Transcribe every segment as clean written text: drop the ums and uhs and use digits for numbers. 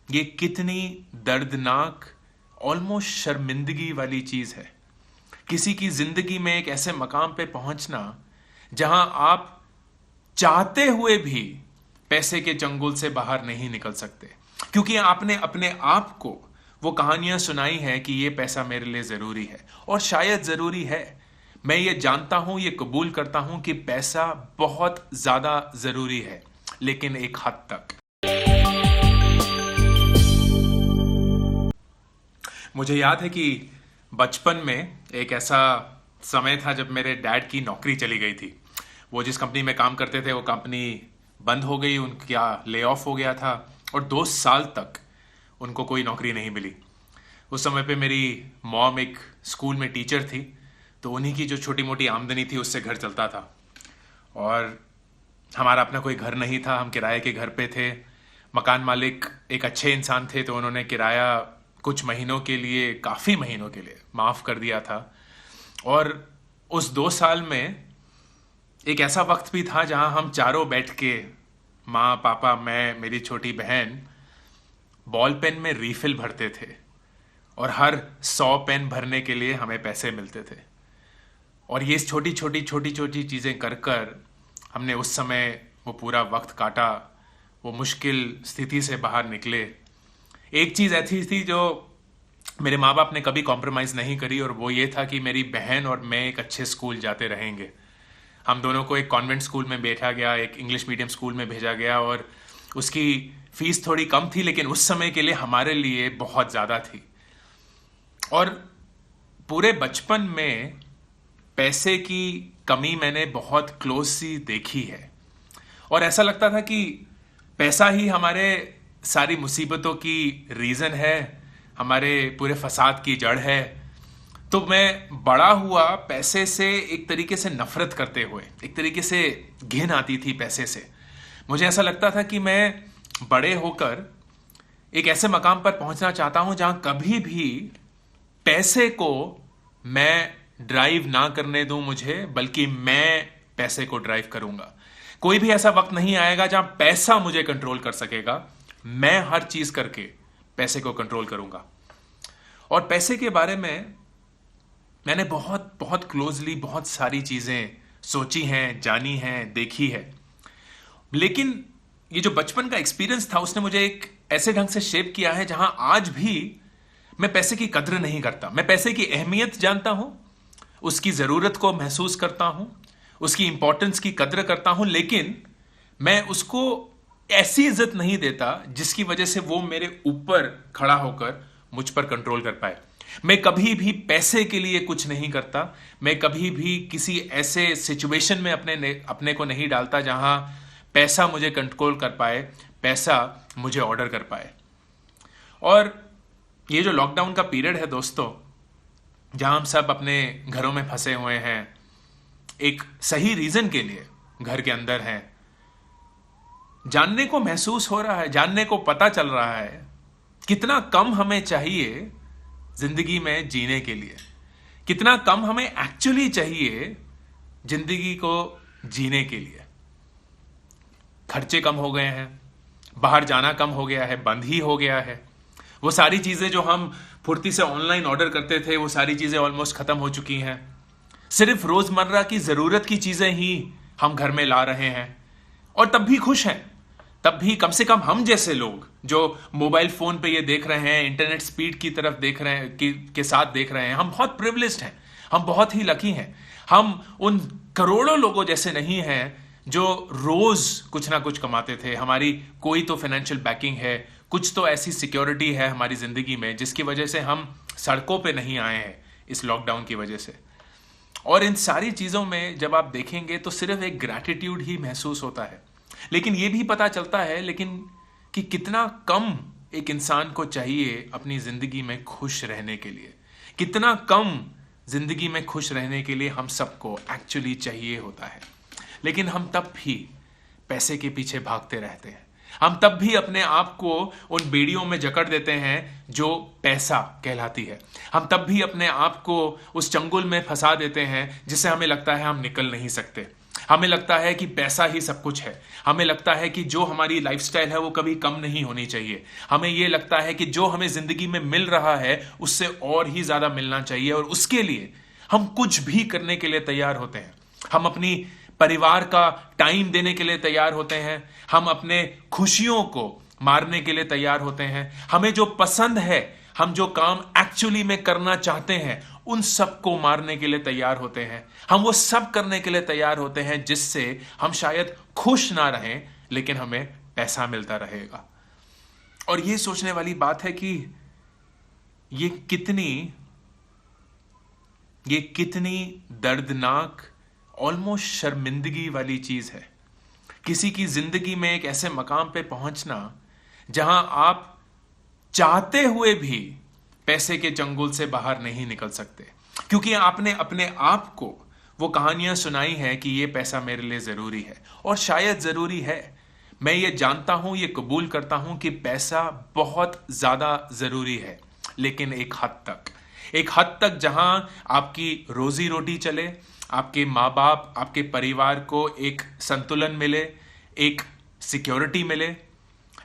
ये कितनी दर्दनाक, ऑलमोस्ट शर्मिंदगी वाली चीज है। किसी की जिंदगी में एक ऐसे मकाम पे पहुंचना जहां आप चाहते हुए भी पैसे के चंगुल से बाहर नहीं निकल सकते, क्योंकि आपने अपने आप को वो कहानियां सुनाई हैं कि ये पैसा मेरे लिए जरूरी है, और शायद जरूरी है। मैं ये जानता हूं, ये कबूल करता हूं कि पैसा बहुत ज्यादा जरूरी है, लेकिन एक हद तक। मुझे याद है कि बचपन में एक ऐसा समय था जब मेरे डैड की नौकरी चली गई थी। वो जिस कंपनी में काम करते थे वो कंपनी बंद हो गई, उनका ले ऑफ हो गया था, और 2 साल तक उनको कोई नौकरी नहीं मिली। उस समय पे मेरी मॉम एक स्कूल में टीचर थी, तो उन्हीं की जो छोटी मोटी आमदनी थी उससे घर चलता था। और हमारा अपना कोई घर नहीं था, हम किराए के घर पे थे। मकान मालिक एक अच्छे इंसान थे, तो उन्होंने किराया कुछ महीनों के लिए, काफ़ी महीनों के लिए माफ़ कर दिया था। और उस 2 साल में एक ऐसा वक्त भी था जहां हम चारों बैठ के, माँ, पापा, मैं, मेरी छोटी बहन, बॉल पेन में रीफिल भरते थे, और हर 100 पेन भरने के लिए हमें पैसे मिलते थे। और ये छोटी छोटी चीज़ें कर कर हमने उस समय वो पूरा वक्त काटा, वो मुश्किल स्थिति से बाहर निकले। एक चीज़ ऐसी थी जो मेरे माँ बाप ने कभी कॉम्प्रोमाइज़ नहीं करी, और वो ये था कि मेरी बहन और मैं एक अच्छे स्कूल जाते रहेंगे। हम दोनों को एक कॉन्वेंट स्कूल में बैठा गया, एक इंग्लिश मीडियम स्कूल में भेजा गया, और उसकी फीस थोड़ी कम थी, लेकिन उस समय के लिए हमारे लिए बहुत ज़्यादा थी। और पूरे बचपन में पैसे की कमी मैंने बहुत क्लोजली देखी है, और ऐसा लगता था कि पैसा ही हमारे सारी मुसीबतों की रीज़न है, हमारे पूरे फसाद की जड़ है। तो मैं बड़ा हुआ पैसे से एक तरीके से नफरत करते हुए, एक तरीके से घिन आती थी पैसे से। मुझे ऐसा लगता था कि मैं बड़े होकर एक ऐसे मकाम पर पहुंचना चाहता हूं जहां कभी भी पैसे को मैं ड्राइव ना करने दूं मुझे, बल्कि मैं पैसे को ड्राइव करूंगा। कोई भी ऐसा वक्त नहीं आएगा जहां पैसा मुझे कंट्रोल कर सकेगा। मैं हर चीज करके पैसे को कंट्रोल करूंगा। और पैसे के बारे में मैंने बहुत बहुत क्लोजली बहुत सारी चीजें सोची हैं, जानी हैं, देखी है। लेकिन ये जो बचपन का एक्सपीरियंस था उसने मुझे एक ऐसे ढंग से शेप किया है जहां आज भी मैं पैसे की कद्र नहीं करता। मैं पैसे की अहमियत जानता हूं, उसकी जरूरत को महसूस करता हूं, उसकी इंपॉर्टेंस की कद्र करता हूं, लेकिन मैं उसको ऐसी इज्जत नहीं देता जिसकी वजह से वो मेरे ऊपर खड़ा होकर मुझ पर कंट्रोल कर पाए। मैं कभी भी पैसे के लिए कुछ नहीं करता। मैं कभी भी किसी ऐसे सिचुएशन में अपने को नहीं डालता जहां पैसा मुझे कंट्रोल कर पाए, पैसा मुझे ऑर्डर कर पाए। और ये जो लॉकडाउन का पीरियड है दोस्तों, जहां हम सब अपने घरों में फंसे हुए हैं, एक सही रीजन के लिए घर के अंदर हैं, जानने को महसूस हो रहा है, जानने को पता चल रहा है कितना कम हमें चाहिए जिंदगी में जीने के लिए, कितना कम हमें एक्चुअली चाहिए जिंदगी को जीने के लिए। खर्चे कम हो गए हैं, बाहर जाना कम हो गया है, बंद ही हो गया है। वो सारी चीजें जो हम फुर्ती से ऑनलाइन ऑर्डर करते थे, वो सारी चीजें ऑलमोस्ट खत्म हो चुकी हैं। सिर्फ रोजमर्रा की जरूरत की चीजें ही हम घर में ला रहे हैं, और तब भी खुश हैं। तब भी कम से कम हम जैसे लोग जो मोबाइल फोन पे ये देख रहे हैं, इंटरनेट स्पीड की तरफ देख रहे हैं, के साथ देख रहे हैं, हम बहुत प्रिविलेज्ड हैं, हम बहुत ही लकी हैं। हम उन करोड़ों लोगों जैसे नहीं हैं जो रोज कुछ ना कुछ कमाते थे। हमारी कोई तो फाइनेंशियल बैकिंग है, कुछ तो ऐसी सिक्योरिटी है हमारी जिंदगी में जिसकी वजह से हम सड़कों पे नहीं आए हैं इस लॉकडाउन की वजह से। और इन सारी चीजों में जब आप देखेंगे तो सिर्फ एक ग्रैटिट्यूड ही महसूस होता है, लेकिन ये भी पता चलता है लेकिन कि कितना कम एक इंसान को चाहिए अपनी जिंदगी में खुश रहने के लिए, कितना कम जिंदगी में खुश रहने के लिए हम सबको एक्चुअली चाहिए होता है। लेकिन हम तब भी पैसे के पीछे भागते रहते हैं। हम तब भी अपने आप को उन बेड़ियों में जकड़ देते हैं जो पैसा कहलाती है। हम तब भी अपने आप को उस चंगुल में फंसा देते हैं जिससे हमें लगता है हम निकल नहीं सकते। हमें लगता है कि पैसा ही सब कुछ है। हमें लगता है कि जो हमारी लाइफस्टाइल है वो कभी कम नहीं होनी चाहिए। हमें ये लगता है कि जो हमें जिंदगी में मिल रहा है उससे और ही ज्यादा मिलना चाहिए, और उसके लिए हम कुछ भी करने के लिए तैयार होते हैं। हम अपनी परिवार का टाइम देने के लिए तैयार होते हैं। हम अपने खुशियों को मारने के लिए तैयार होते हैं। हमें जो पसंद है, हम जो काम एक्चुअली में करना चाहते हैं, उन सब को मारने के लिए तैयार होते हैं। हम वो सब करने के लिए तैयार होते हैं जिससे हम शायद खुश ना रहें, लेकिन हमें पैसा मिलता रहेगा। और ये सोचने वाली बात है कि ये कितनी दर्दनाक, ऑलमोस्ट शर्मिंदगी वाली चीज है, किसी की जिंदगी में एक ऐसे मकाम पे पहुंचना जहां आप चाहते हुए भी पैसे के चंगुल से बाहर नहीं निकल सकते, क्योंकि आपने अपने आप को वो कहानियां सुनाई है कि ये पैसा मेरे लिए जरूरी है। और शायद जरूरी है, मैं ये जानता हूं, ये कबूल करता हूं कि पैसा बहुत ज्यादा जरूरी है, लेकिन एक हद तक जहां आपकी रोजी रोटी चले, आपके माँ बाप, आपके परिवार को एक संतुलन मिले, एक सिक्योरिटी मिले।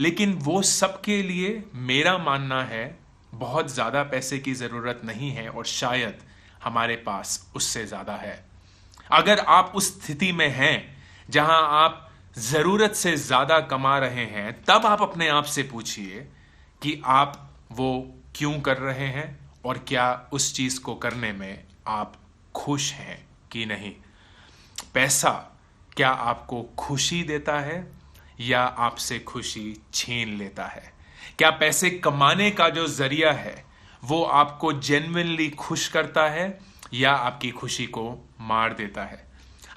लेकिन वो सब के लिए मेरा मानना है बहुत ज्यादा पैसे की जरूरत नहीं है, और शायद हमारे पास उससे ज्यादा है। अगर आप उस स्थिति में हैं जहां आप जरूरत से ज्यादा कमा रहे हैं, तब आप अपने आप से पूछिए कि आप वो क्यों कर रहे हैं, और क्या उस चीज को करने में आप खुश हैं कि नहीं। पैसा क्या आपको खुशी देता है या आपसे खुशी छीन लेता है? क्या पैसे कमाने का जो जरिया है वो आपको जेन्युइनली खुश करता है या आपकी खुशी को मार देता है?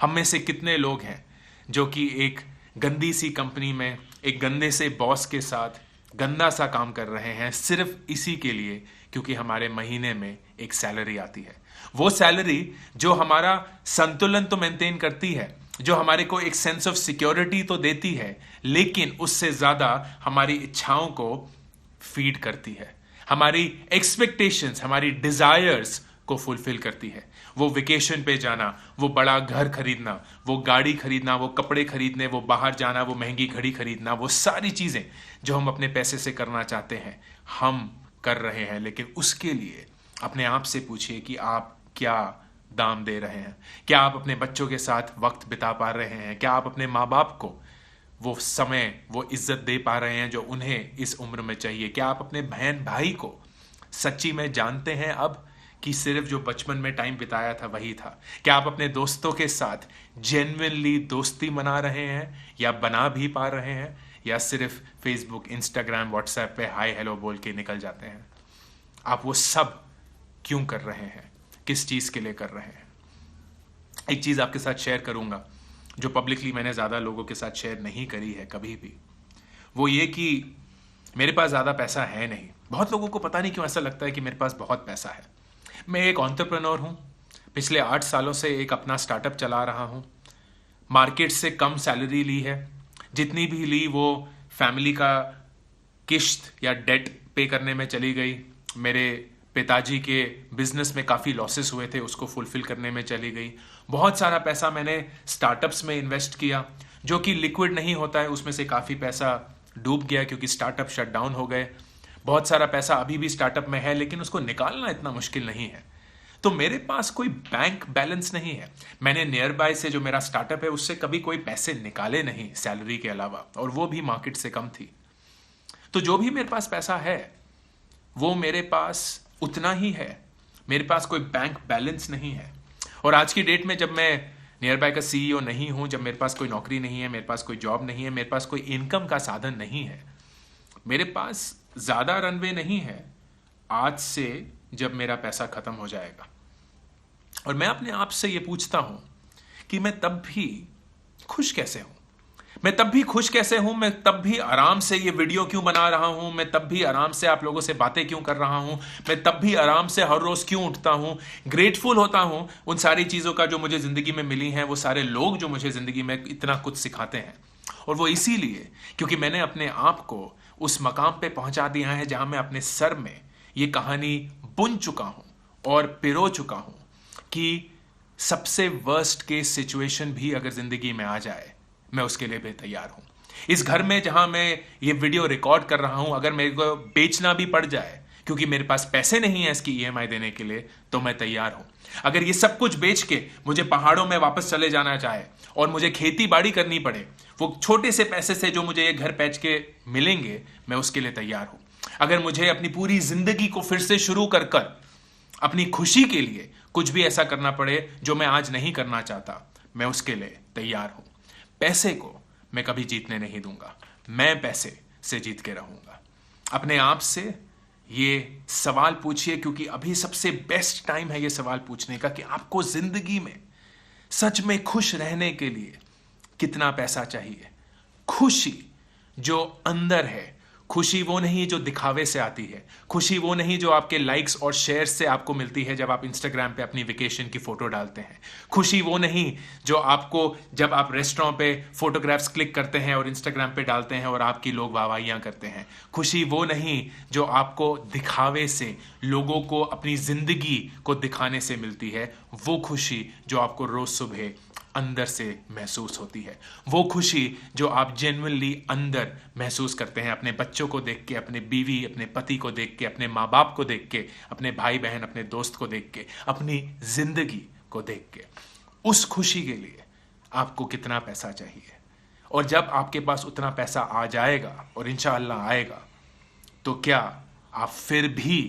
हम में से कितने लोग हैं जो कि एक गंदी सी कंपनी में एक गंदे से बॉस के साथ गंदा सा काम कर रहे हैं, सिर्फ इसी के लिए क्योंकि हमारे महीने में एक सैलरी आती है। वो सैलरी जो हमारा संतुलन तो मेंटेन करती है, जो हमारे को एक सेंस ऑफ सिक्योरिटी तो देती है, लेकिन उससे ज्यादा हमारी इच्छाओं को फीड करती है, हमारी एक्सपेक्टेशंस, हमारी डिजायर्स को फुलफिल करती है। वो वेकेशन पे जाना, वो बड़ा घर खरीदना, वो गाड़ी खरीदना, वो कपड़े खरीदने, वो बाहर जाना, वो महंगी घड़ी खरीदना, वो सारी चीजें जो हम अपने पैसे से करना चाहते हैं, हम कर रहे हैं। लेकिन उसके लिए अपने आप से पूछिए कि आप क्या दाम दे रहे हैं? क्या आप अपने बच्चों के साथ वक्त बिता पा रहे हैं? क्या आप अपने माँ बाप को वो समय, वो इज्जत दे पा रहे हैं जो उन्हें इस उम्र में चाहिए? क्या आप अपने बहन भाई को सच्ची में जानते हैं अब कि सिर्फ जो बचपन में टाइम बिताया था वही था? क्या आप अपने दोस्तों के साथ जेन्युइनली दोस्ती मना रहे हैं या बना भी पा रहे हैं, या सिर्फ फेसबुक, इंस्टाग्राम, व्हाट्सएप पे हाय हेलो बोल के निकल जाते हैं? आप वो सब क्यों कर रहे हैं? किस चीज के लिए कर रहे हैं? एक चीज आपके साथ शेयर करूंगा जो पब्लिकली मैंने ज्यादा लोगों के साथ शेयर नहीं करी है कभी भी। वो ये कि मेरे पास ज्यादा पैसा है नहीं। बहुत लोगों को पता नहीं क्यों ऐसा लगता है कि मेरे पास बहुत पैसा है। मैं एक एंटरप्रेन्योर हूं, पिछले 8 सालों से एक अपना स्टार्टअप चला रहा हूं। मार्केट से कम सैलरी ली है, जितनी भी ली वो फैमिली का किश्त या डेट पे करने में चली गई। मेरे पिताजी के बिजनेस में काफ़ी लॉसेस हुए थे, उसको फुलफिल करने में चली गई। बहुत सारा पैसा मैंने स्टार्टअप्स में इन्वेस्ट किया जो कि लिक्विड नहीं होता है, उसमें से काफ़ी पैसा डूब गया क्योंकि स्टार्टअप शट डाउन हो गए। बहुत सारा पैसा अभी भी स्टार्टअप में है, लेकिन उसको निकालना इतना मुश्किल नहीं है। तो मेरे पास कोई बैंक बैलेंस नहीं है। मैंने नियर बाय से जो मेरा स्टार्टअप है उससे कभी कोई पैसे निकाले नहीं सैलरी के अलावा, और वो भी मार्केट से कम थी। तो जो भी मेरे पास पैसा है वो मेरे पास उतना ही है, मेरे पास कोई बैंक बैलेंस नहीं है। और आज की डेट में जब मैं नियर बाय का सीईओ नहीं हूं, जब मेरे पास कोई नौकरी नहीं है, मेरे पास कोई जॉब नहीं है, मेरे पास कोई इनकम का साधन नहीं है, मेरे पास ज्यादा रनवे नहीं है आज से जब मेरा पैसा खत्म हो जाएगा। और मैं अपने आप से ये पूछता हूं कि मैं तब भी खुश कैसे हूं? मैं तब भी खुश कैसे हूं? मैं तब भी आराम से ये वीडियो क्यों बना रहा हूं? मैं तब भी आराम से आप लोगों से बातें क्यों कर रहा हूं? मैं तब भी आराम से हर रोज क्यों उठता हूं? ग्रेटफुल होता हूं उन सारी चीजों का जो मुझे जिंदगी में मिली हैं, वो सारे लोग जो मुझे जिंदगी में इतना कुछ सिखाते हैं। और वो इसीलिए क्योंकि मैंने अपने आप को उस मकाम पे पहुंचा दिया है जहां मैं अपने सर में ये कहानी बुन चुका हूं और पिरो चुका हूं कि सबसे वर्स्ट केस सिचुएशन भी अगर जिंदगी में आ जाए, मैं उसके लिए भी तैयार हूं। इस घर में जहां मैं ये वीडियो रिकॉर्ड कर रहा हूं, अगर मेरे को बेचना भी पड़ जाए क्योंकि मेरे पास पैसे नहीं है इसकी ईएमआई देने के लिए, तो मैं तैयार हूं। अगर ये सब कुछ बेच के मुझे पहाड़ों में वापस चले जाना चाहे और मुझे खेती बाड़ी करनी पड़े, वो छोटे से पैसे से जो मुझे ये घर बेच के मिलेंगे, मैं उसके लिए तैयार हूं। अगर मुझे अपनी पूरी जिंदगी को फिर से शुरू कर अपनी खुशी के लिए कुछ भी ऐसा करना पड़े जो मैं आज नहीं करना चाहता, मैं उसके लिए तैयार हूं। पैसे को मैं कभी जीतने नहीं दूंगा, मैं पैसे से जीत के रहूंगा। अपने आप से ये सवाल पूछिए, क्योंकि अभी सबसे बेस्ट टाइम है ये सवाल पूछने का कि आपको जिंदगी में सच में खुश रहने के लिए कितना पैसा चाहिए। खुशी जो अंदर है, खुशी वो नहीं जो दिखावे से आती है, खुशी वो नहीं जो आपके लाइक्स और शेयर्स से आपको मिलती है जब आप इंस्टाग्राम पे अपनी वेकेशन की फोटो डालते हैं, खुशी वो नहीं जो आपको जब आप रेस्टोरेंट पे फोटोग्राफ्स क्लिक करते हैं और इंस्टाग्राम पे डालते हैं और आपकी लोग वाहवाहियां करते हैं, खुशी वो नहीं जो आपको दिखावे से लोगों को अपनी जिंदगी को दिखाने से मिलती है, वो खुशी जो आपको रोज सुबह अंदर से महसूस होती है, वो खुशी जो आप जेन्युइनली अंदर महसूस करते हैं अपने बच्चों को देख के, अपने बीवी, अपने पति को देख के, अपने माँ बाप को देख के, अपने भाई बहन, अपने दोस्त को देख के, अपनी जिंदगी को देख के। उस खुशी के लिए आपको कितना पैसा चाहिए, और जब आपके पास उतना पैसा आ जाएगा और इंशाअल्लाह आएगा, तो क्या आप फिर भी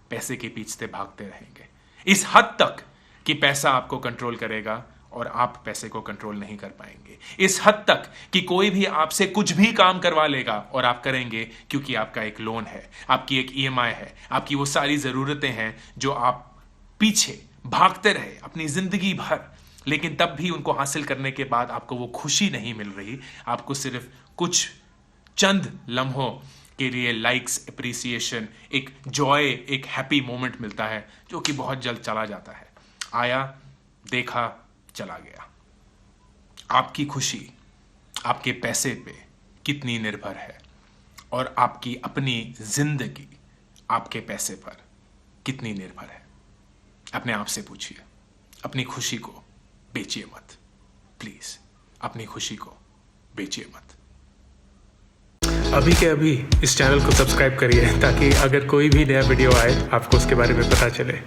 पैसे के पीछे भागते रहेंगे? इस हद तक कि पैसा आपको कंट्रोल करेगा और आप पैसे को कंट्रोल नहीं कर पाएंगे। इस हद तक कि कोई भी आपसे कुछ भी काम करवा लेगा और आप करेंगे क्योंकि आपका एक लोन है, आपकी एक ईएमआई है, आपकी वो सारी ज़रूरतें हैं जो आप पीछे भागते रहे अपनी ज़िंदगी भर, लेकिन तब भी उनको हासिल करने के बाद आपको वो खुशी नहीं मिल रही। आपको सिर्फ कुछ चंद लम्हों के लिए लाइक्स, अप्रिसिएशन, एक जॉय, एक हैप्पी मोमेंट मिलता है जो कि बहुत जल्द चला जाता है। आया, देखा, चला गया। आपकी खुशी आपके पैसे पे कितनी निर्भर है, और आपकी अपनी जिंदगी आपके पैसे पर कितनी निर्भर है? अपने आप से पूछिए। अपनी खुशी को बेचिए मत, प्लीज अपनी खुशी को बेचिए मत। अभी के अभी इस चैनल को सब्सक्राइब करिए ताकि अगर कोई भी नया वीडियो आए आपको उसके बारे में पता चले।